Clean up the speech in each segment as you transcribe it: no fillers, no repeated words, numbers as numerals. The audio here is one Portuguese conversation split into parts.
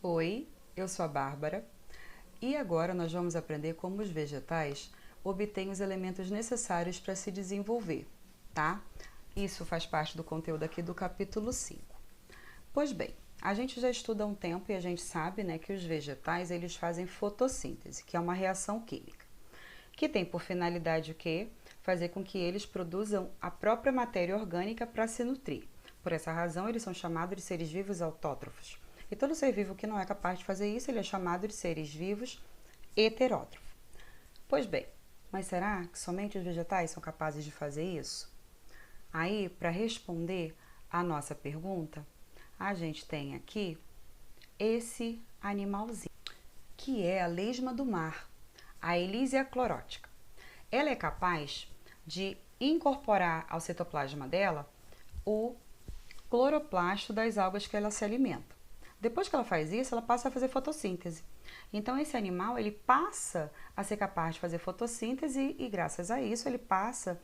Oi, eu sou a Bárbara e agora nós vamos aprender como os vegetais obtêm os elementos necessários para se desenvolver, tá? Isso faz parte do conteúdo aqui do capítulo 5. Pois bem, a gente já estuda há um tempo e a gente sabe, né, que os vegetais eles fazem fotossíntese, que é uma reação química, que tem por finalidade o quê? Fazer com que eles produzam a própria matéria orgânica para se nutrir. Por essa razão, eles são chamados de seres vivos autótrofos. E todo ser vivo que não é capaz de fazer isso, ele é chamado de seres vivos heterótrofos. Pois bem, mas será que somente os vegetais são capazes de fazer isso? Aí, para responder a nossa pergunta, a gente tem aqui esse animalzinho, que é a lesma do mar, a Elysia clorótica. Ela é capaz de incorporar ao citoplasma dela o cloroplasto das algas que ela se alimenta. Depois que ela faz isso, ela passa a fazer fotossíntese. Então, esse animal, ele passa a ser capaz de fazer fotossíntese e, graças a isso, ele passa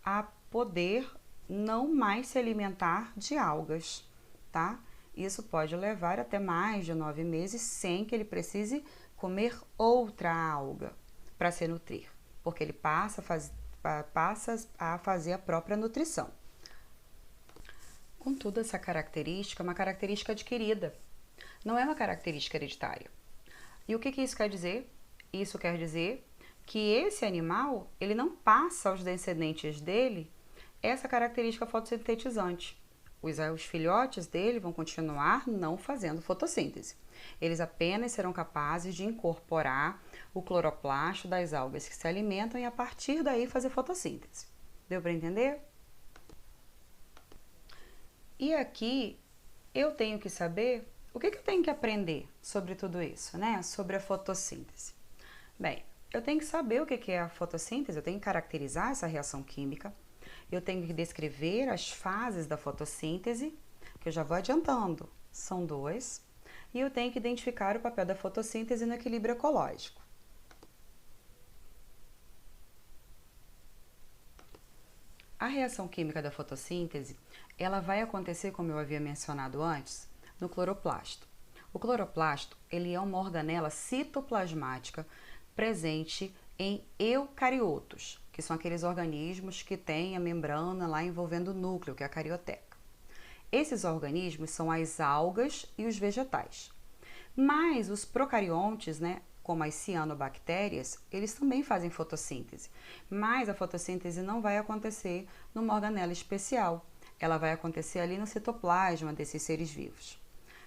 a poder não mais se alimentar de algas, tá? Isso pode levar até mais de 9 meses sem que ele precise comer outra alga para se nutrir, porque ele passa a fazer a própria nutrição. Contudo, essa característica é uma característica adquirida, não é uma característica hereditária. E o que isso quer dizer? Isso quer dizer que esse animal, ele não passa aos descendentes dele essa característica fotossintetizante. Os filhotes dele vão continuar não fazendo fotossíntese. Eles apenas serão capazes de incorporar o cloroplasto das algas que se alimentam e a partir daí fazer fotossíntese. Deu para entender? E aqui eu tenho que saber o que eu tenho que aprender sobre tudo isso, né? Sobre a fotossíntese. Bem, eu tenho que saber o que é a fotossíntese, eu tenho que caracterizar essa reação química, eu tenho que descrever as fases da fotossíntese, que eu já vou adiantando, são 2, e eu tenho que identificar o papel da fotossíntese no equilíbrio ecológico. A reação química da fotossíntese, ela vai acontecer, como eu havia mencionado antes, no cloroplasto. O cloroplasto, ele é uma organela citoplasmática presente em eucariotos, que são aqueles organismos que têm a membrana lá envolvendo o núcleo, que é a carioteca. Esses organismos são as algas e os vegetais. Mas os procariontes, né, como as cianobactérias, eles também fazem fotossíntese. Mas a fotossíntese não vai acontecer numa organela especial. Ela vai acontecer ali no citoplasma desses seres vivos.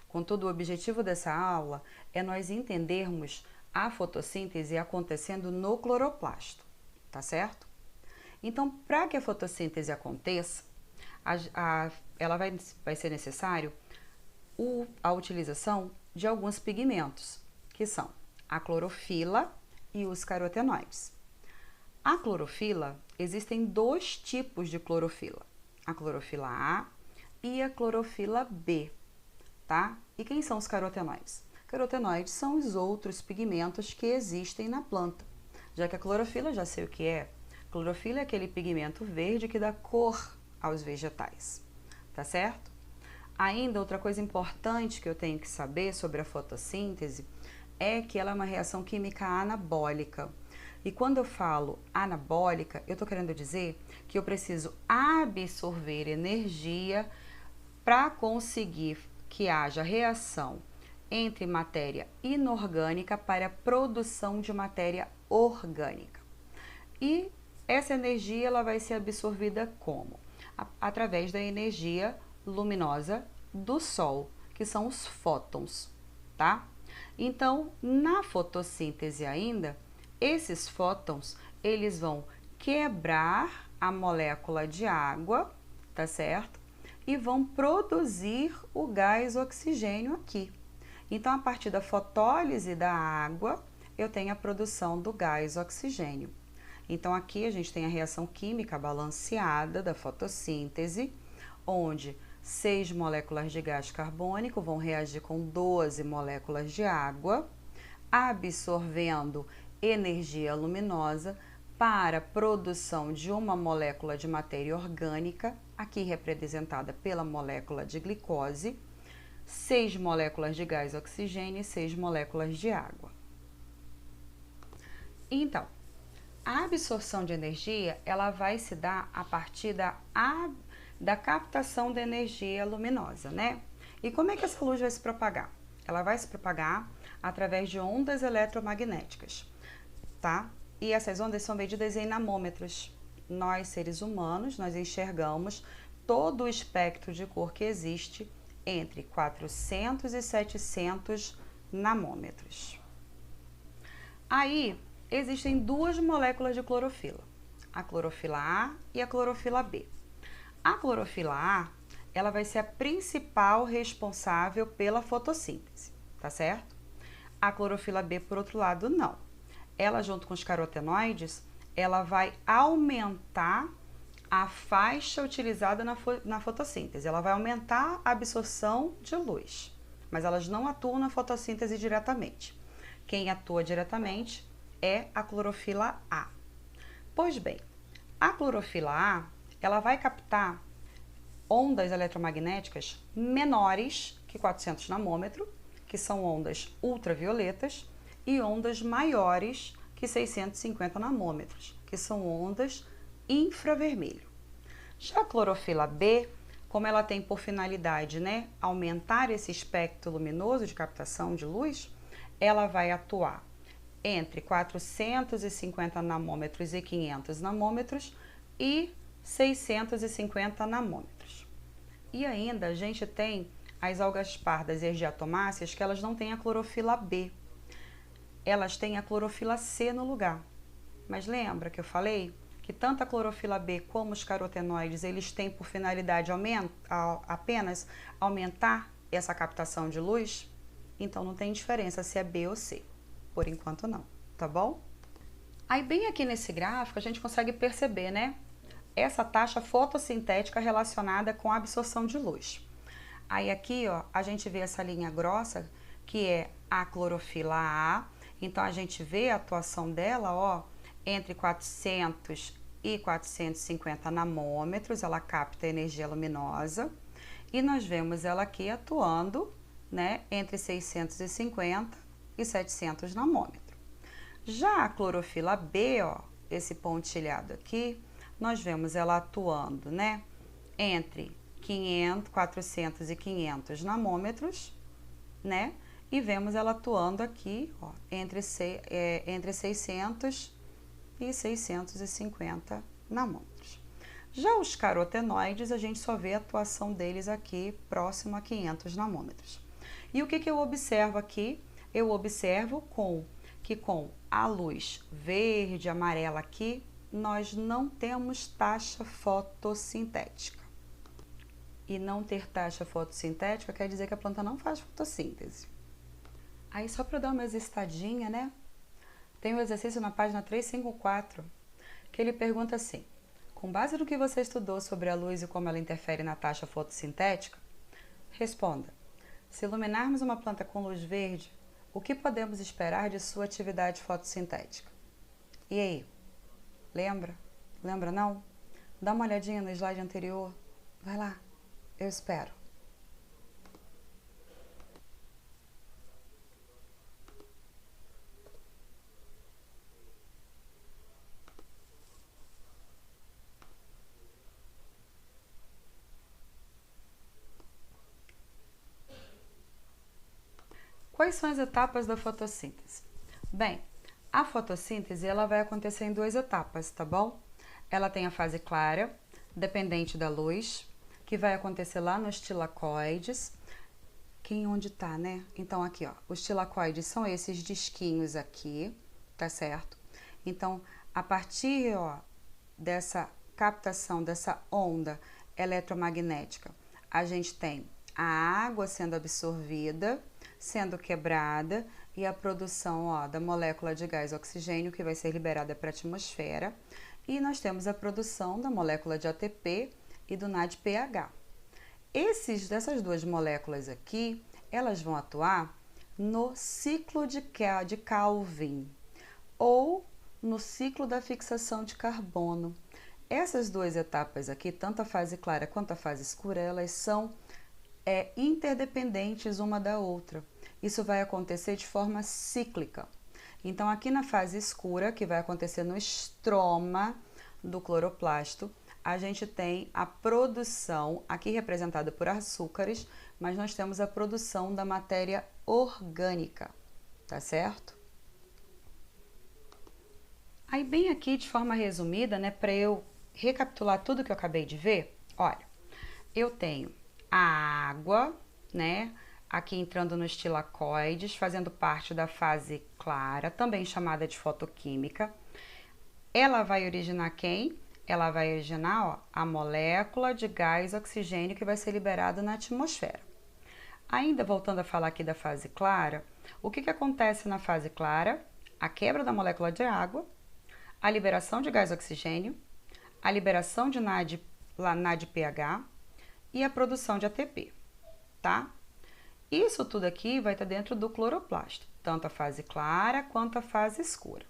Contudo, o objetivo dessa aula é nós entendermos a fotossíntese acontecendo no cloroplasto, tá certo? Então, para que a fotossíntese aconteça, ela vai ser necessário a utilização de alguns pigmentos, que são a clorofila e os carotenoides. A clorofila, existem 2 tipos de clorofila, a clorofila A e a clorofila B, tá? E quem são os carotenoides? Carotenoides são os outros pigmentos que existem na planta, já que a clorofila, já sei o que é. Clorofila é aquele pigmento verde que dá cor aos vegetais, tá certo? Ainda outra coisa importante que eu tenho que saber sobre a fotossíntese é que ela é uma reação química anabólica. E quando eu falo anabólica, eu estou querendo dizer que eu preciso absorver energia para conseguir que haja reação entre matéria inorgânica para a produção de matéria orgânica. E essa energia ela vai ser absorvida como? Através da energia luminosa do Sol, que são os fótons, tá? Então, na fotossíntese ainda, esses fótons, eles vão quebrar a molécula de água, tá certo? E vão produzir o gás oxigênio aqui. Então, a partir da fotólise da água, eu tenho a produção do gás oxigênio. Então, aqui a gente tem a reação química balanceada da fotossíntese, onde 6 moléculas de gás carbônico vão reagir com 12 moléculas de água, absorvendo energia luminosa para a produção de uma molécula de matéria orgânica, aqui representada pela molécula de glicose, 6 moléculas de gás oxigênio e 6 moléculas de água. Então, a absorção de energia, ela vai se dar a partir da captação da energia luminosa, né? E como é que essa luz vai se propagar? Ela vai se propagar através de ondas eletromagnéticas, tá? E essas ondas são medidas em nanômetros. Nós, seres humanos, nós enxergamos todo o espectro de cor que existe entre 400 e 700 nanômetros. Aí, existem duas moléculas de clorofila, a clorofila A e a clorofila B. A clorofila A, ela vai ser a principal responsável pela fotossíntese, tá certo? A clorofila B, por outro lado, não. Ela, junto com os carotenoides, ela vai aumentar a faixa utilizada na fotossíntese. Ela vai aumentar a absorção de luz, mas elas não atuam na fotossíntese diretamente. Quem atua diretamente é a clorofila A. Pois bem, a clorofila A, ela vai captar ondas eletromagnéticas menores que 400 nanômetros, que são ondas ultravioletas, e ondas maiores que 650 nanômetros, que são ondas infravermelho. Já a clorofila B, como ela tem por finalidade, né, aumentar esse espectro luminoso de captação de luz, ela vai atuar entre 450 nanômetros e 500 nanômetros e 650 nanômetros. E ainda a gente tem as algas pardas e as diatomáceas que elas não têm a clorofila B. Elas têm a clorofila C no lugar. Mas lembra que eu falei que tanto a clorofila B como os carotenoides, eles têm por finalidade apenas aumentar essa captação de luz? Então não tem diferença se é B ou C. Por enquanto não, tá bom? Aí bem aqui nesse gráfico a gente consegue perceber, né? Essa taxa fotossintética relacionada com a absorção de luz. Aí aqui, ó, a gente vê essa linha grossa, que é a clorofila A. Então, a gente vê a atuação dela, ó, entre 400 e 450 nanômetros, ela capta energia luminosa. E nós vemos ela aqui atuando, né, entre 650 e 700 nanômetros. Já a clorofila B, ó, esse pontilhado aqui, nós vemos ela atuando, né, entre 400 e 500 nanômetros, né, e vemos ela atuando aqui, ó, entre 600 e 650 nanômetros. Já os carotenoides, a gente só vê a atuação deles aqui próximo a 500 nanômetros. E o que eu observo aqui? Eu observo que com a luz verde, amarela aqui, nós não temos taxa fotossintética. E não ter taxa fotossintética quer dizer que a planta não faz fotossíntese. Aí só para dar uma exercitadinha, né? Tem um exercício na página 354, que ele pergunta assim: com base no que você estudou sobre a luz e como ela interfere na taxa fotossintética, responda: se iluminarmos uma planta com luz verde, o que podemos esperar de sua atividade fotossintética? E aí? Lembra? Lembra não? Dá uma olhadinha no slide anterior. Vai lá, eu espero. Quais são as etapas da fotossíntese? Bem, a fotossíntese ela vai acontecer em duas etapas, tá bom? Ela tem a fase clara, dependente da luz, que vai acontecer lá nos tilacoides. Onde tá, né? Então, aqui, ó, os tilacoides são esses disquinhos aqui, tá certo? Então, a partir, ó, dessa captação, dessa onda eletromagnética, a gente tem a água sendo absorvida, sendo quebrada e a produção, ó, da molécula de gás oxigênio que vai ser liberada para a atmosfera. E nós temos a produção da molécula de ATP e do NADPH. Dessas duas moléculas aqui, elas vão atuar no ciclo de Calvin ou no ciclo da fixação de carbono. Essas duas etapas aqui, tanto a fase clara quanto a fase escura, elas são interdependentes uma da outra. Isso vai acontecer de forma cíclica. Então, aqui na fase escura, que vai acontecer no estroma do cloroplasto, a gente tem a produção, aqui representada por açúcares, mas nós temos a produção da matéria orgânica, tá certo? Aí, bem aqui, de forma resumida, né, para eu recapitular tudo que eu acabei de ver, olha, eu tenho a água, né, aqui entrando nos tilacoides, fazendo parte da fase clara, também chamada de fotoquímica. Ela vai originar quem? Ela vai originar, ó, a molécula de gás oxigênio que vai ser liberada na atmosfera. Ainda voltando a falar aqui da fase clara, o que acontece na fase clara? A quebra da molécula de água, a liberação de gás oxigênio, a liberação de NADPH e a produção de ATP, tá? Isso tudo aqui vai estar dentro do cloroplasto, tanto a fase clara quanto a fase escura.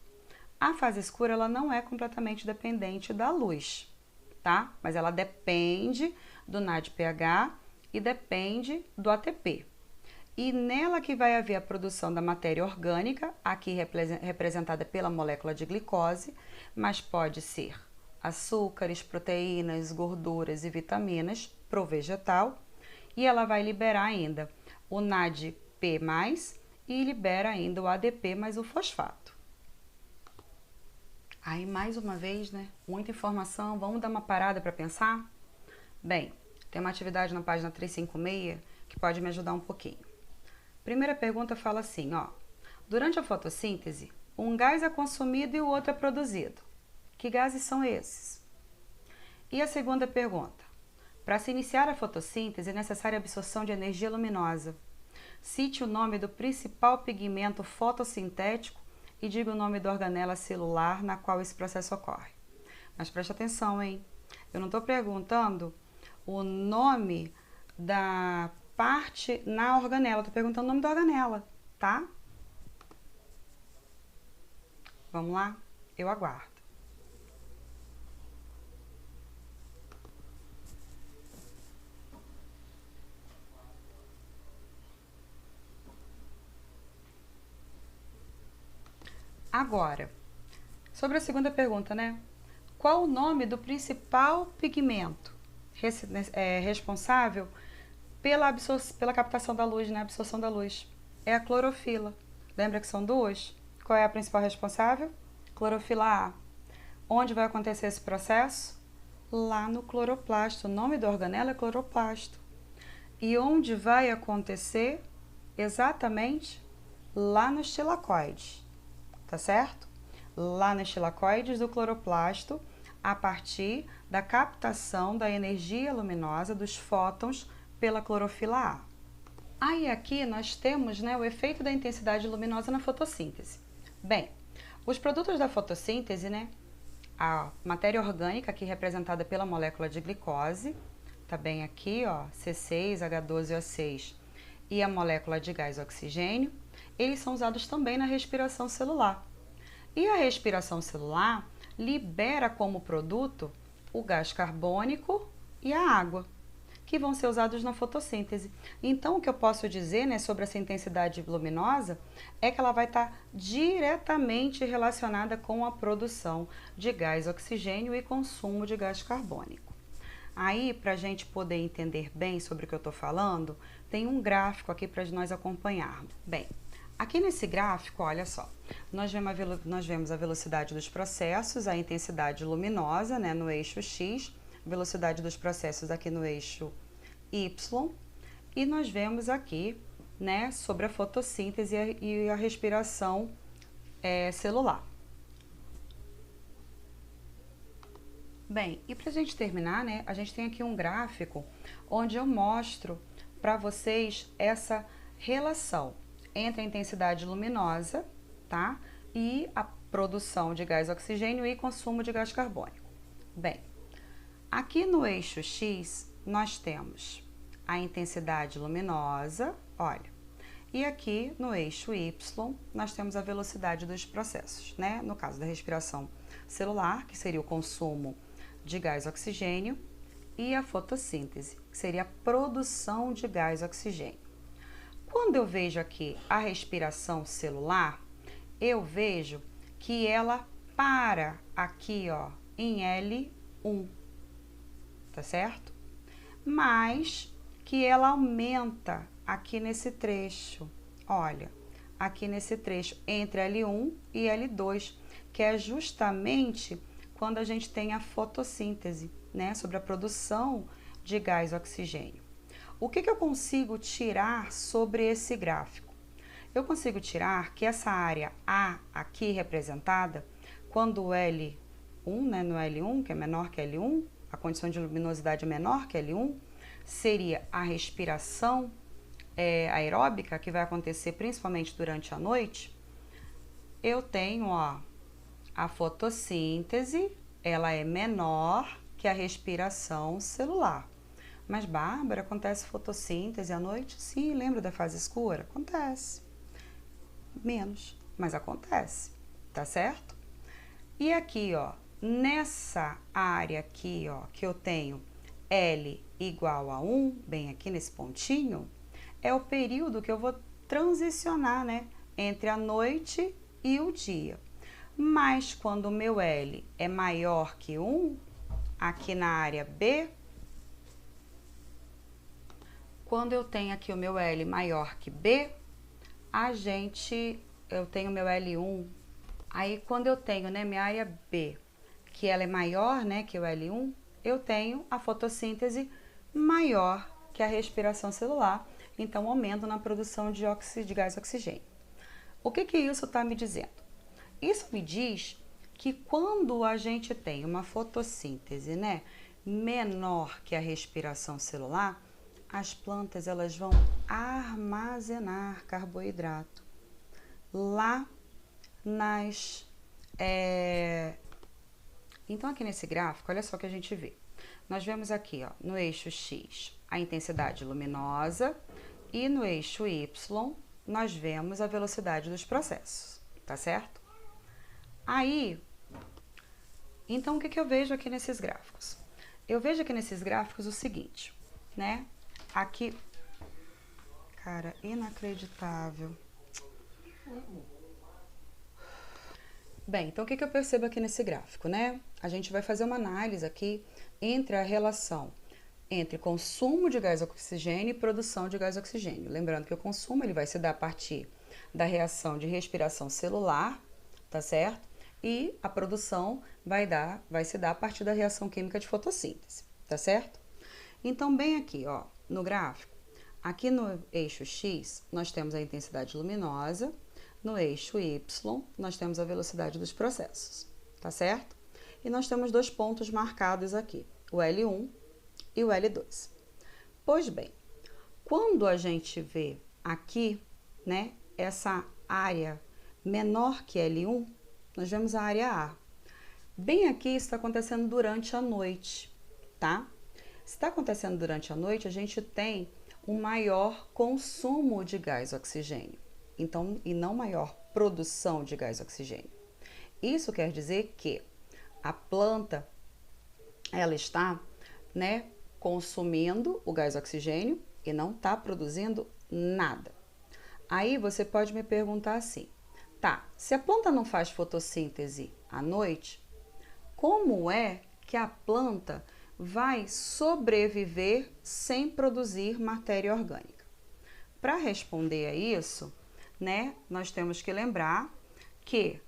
A fase escura, ela não é completamente dependente da luz, tá? Mas ela depende do NADPH e depende do ATP. E nela que vai haver a produção da matéria orgânica, aqui representada pela molécula de glicose, mas pode ser açúcares, proteínas, gorduras e vitaminas pro vegetal. E ela vai liberar ainda o NADP+, e libera ainda o ADP mais o fosfato. Aí, mais uma vez, né? Muita informação, vamos dar uma parada para pensar? Bem, tem uma atividade na página 356 que pode me ajudar um pouquinho. Primeira pergunta fala assim, ó. Durante a fotossíntese, um gás é consumido e o outro é produzido. Que gases são esses? E a segunda pergunta. Para se iniciar a fotossíntese, é necessária a absorção de energia luminosa. Cite o nome do principal pigmento fotossintético e diga o nome da organela celular na qual esse processo ocorre. Mas preste atenção, hein? Eu não estou perguntando o nome da parte na organela, estou perguntando o nome da organela, tá? Vamos lá? Eu aguardo. Agora, sobre a segunda pergunta, né? Qual o nome do principal pigmento responsável pela captação da luz, né? Absorção da luz? É a clorofila. Lembra que são duas? Qual é a principal responsável? Clorofila A. Onde vai acontecer esse processo? Lá no cloroplasto. O nome da organela é cloroplasto. E onde vai acontecer? Exatamente lá nos tilacoides. Tá certo? Lá nos tilacoides do cloroplasto, a partir da captação da energia luminosa dos fótons pela clorofila A. Aí aqui nós temos, né, o efeito da intensidade luminosa na fotossíntese. Bem, os produtos da fotossíntese, né, a matéria orgânica aqui representada pela molécula de glicose, tá bem aqui, ó, C6, H12O6 e a molécula de gás oxigênio, eles são usados também na respiração celular. E a respiração celular libera como produto o gás carbônico e a água, que vão ser usados na fotossíntese. Então, o que eu posso dizer, né, sobre essa intensidade luminosa é que ela vai estar diretamente relacionada com a produção de gás oxigênio e consumo de gás carbônico. Aí, para a gente poder entender bem sobre o que eu estou falando, tem um gráfico aqui para nós acompanharmos. Bem, aqui nesse gráfico, olha só, nós vemos a velocidade dos processos, a intensidade luminosa, né, no eixo X, velocidade dos processos aqui no eixo Y, e nós vemos aqui, né, sobre a fotossíntese e a respiração celular. Bem, e para a gente terminar, né, a gente tem aqui um gráfico onde eu mostro para vocês essa relação entre a intensidade luminosa, tá, e a produção de gás oxigênio e consumo de gás carbônico. Bem, aqui no eixo X nós temos a intensidade luminosa, olha, e aqui no eixo Y nós temos a velocidade dos processos, né? No caso da respiração celular, que seria o consumo de gás oxigênio, e a fotossíntese, que seria a produção de gás oxigênio. Quando eu vejo aqui a respiração celular, eu vejo que ela para aqui, ó, em L1, tá certo? Mas que ela aumenta aqui nesse trecho, olha, aqui nesse trecho entre L1 e L2, que é justamente quando a gente tem a fotossíntese, né, sobre a produção de gás oxigênio. O que eu consigo tirar sobre esse gráfico? Eu consigo tirar que essa área A aqui representada, quando o L1, né, no L1, que é menor que L1, a condição de luminosidade é menor que L1, seria a respiração aeróbica, que vai acontecer principalmente durante a noite. Eu tenho, ó, a fotossíntese, ela é menor que a respiração celular. Mas, Bárbara, acontece fotossíntese à noite? Sim, lembra da fase escura? Acontece. Menos, mas acontece, tá certo? E aqui, ó, nessa área aqui, ó, que eu tenho L igual a 1, bem aqui nesse pontinho, é o período que eu vou transicionar, né, entre a noite e o dia. Mas quando o meu L é maior que 1, aqui na área B, quando eu tenho aqui o meu L maior que B, eu tenho meu L1, aí quando eu tenho, né, minha área B, que ela é maior, né, que o L1, eu tenho a fotossíntese maior que a respiração celular, então aumento na produção de gás oxigênio. O que isso está me dizendo? Isso me diz que quando a gente tem uma fotossíntese, né, menor que a respiração celular, as plantas elas vão armazenar carboidrato lá nas... Então, aqui nesse gráfico, olha só o que a gente vê. Nós vemos aqui, ó, no eixo X, a intensidade luminosa e no eixo Y, nós vemos a velocidade dos processos, tá certo? Aí, então, o que eu vejo aqui nesses gráficos? Eu vejo aqui nesses gráficos o seguinte, né? Aqui, cara, inacreditável. Bem, então o que eu percebo aqui nesse gráfico, né? A gente vai fazer uma análise aqui entre a relação entre consumo de gás oxigênio e produção de gás oxigênio. Lembrando que o consumo ele vai se dar a partir da reação de respiração celular, tá certo? E a produção vai se dar a partir da reação química de fotossíntese, tá certo? Então, bem aqui, ó, no gráfico, aqui no eixo X, nós temos a intensidade luminosa, no eixo Y, nós temos a velocidade dos processos, tá certo? E nós temos dois pontos marcados aqui, o L1 e o L2. Pois bem, quando a gente vê aqui, né, essa área menor que L1, nós vemos a área A. Bem aqui, isso está acontecendo durante a noite, tá? Se está acontecendo durante a noite, a gente tem um maior consumo de gás oxigênio, então, e não maior produção de gás oxigênio. Isso quer dizer que a planta, ela está, né, consumindo o gás oxigênio e não está produzindo nada. Aí você pode me perguntar assim, tá, se a planta não faz fotossíntese à noite, como é que a planta vai sobreviver sem produzir matéria orgânica? Para responder a isso, né, nós temos que lembrar que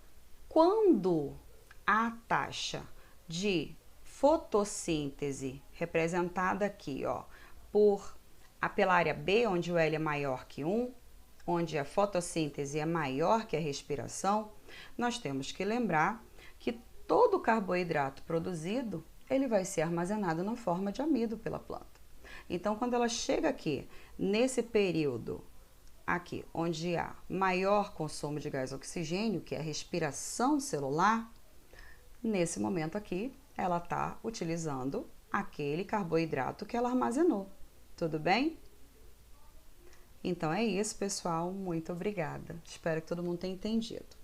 quando a taxa de fotossíntese, representada aqui, ó, pela área B, onde o L é maior que 1, onde a fotossíntese é maior que a respiração, nós temos que lembrar que todo o carboidrato produzido, ele vai ser armazenado na forma de amido pela planta. Então, quando ela chega aqui, nesse período aqui, onde há maior consumo de gás oxigênio, que é a respiração celular, nesse momento aqui, ela está utilizando aquele carboidrato que ela armazenou. Tudo bem? Então é isso, pessoal. Muito obrigada. Espero que todo mundo tenha entendido.